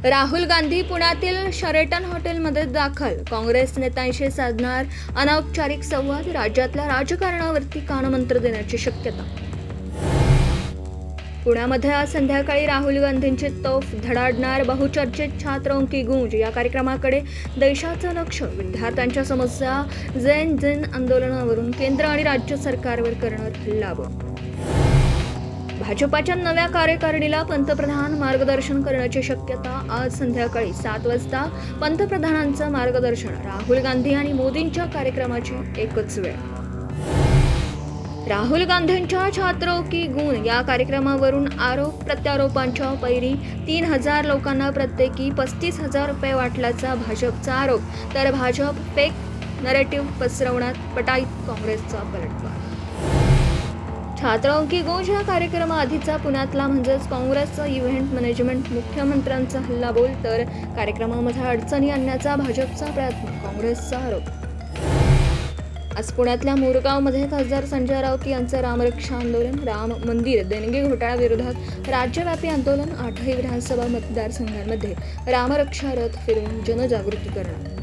राहुल गांधी पुण्यातील शेरेटन हॉटेलमध्ये दाखल. काँग्रेस नेत्यांशी साधणार अनौपचारिक संवाद. राज्यातल्या राजकारणावरती कानमंत्र देण्याची शक्यता. पुण्यामध्ये आज संध्याकाळी राहुल गांधींची तोफ धडाडणार. बहुचर्चित छात्रों की गूंज या कार्यक्रमाकडे देशाचं लक्ष. विद्यार्थ्यांच्या समस्या जेन आंदोलनावरून केंद्र आणि राज्य सरकारवर करणार हल्लाबोल. भाजपाच्या नव्या कार्यकारिणीला पंतप्रधान मार्गदर्शन करण्याची शक्यता. आज संध्याकाळी 7 वाजता पंतप्रधानांचं मार्गदर्शन. राहुल गांधी आणि मोदींच्या कार्यक्रमाची एकच वेळ. राहुल गांधींच्या छात्रों की गूंज या कार्यक्रमावरून आरोप प्रत्यारोपांच्या पैरी. 3,000 लोकांना प्रत्येकी 35,000 रुपये वाटल्याचा भाजपचा आरोप. तर भाजप फेक नरेटिव्ह पसरवण्यात पटाईत. काँग्रेसचा पलटवार. छात्रों की गूंज या कार्यक्रमाआधीचा पुण्यातला म्हणजेच काँग्रेसचा इव्हेंट मॅनेजमेंट. मुख्यमंत्र्यांचा हल्लाबोल. तर कार्यक्रमामध्ये अडचणी आणण्याचा भाजपचा प्रयत्न. काँग्रेसचा आरोप. आज पुण्यातल्या मोरगावमध्ये खासदार संजय राऊत यांचं रामरक्षा आंदोलन. राम मंदिर देणगी घोटाळ्याविरोधात राज्यव्यापी आंदोलन. 8ही विधानसभा मतदारसंघांमध्ये रामरक्षा रथ फिरवून जनजागृती करणार.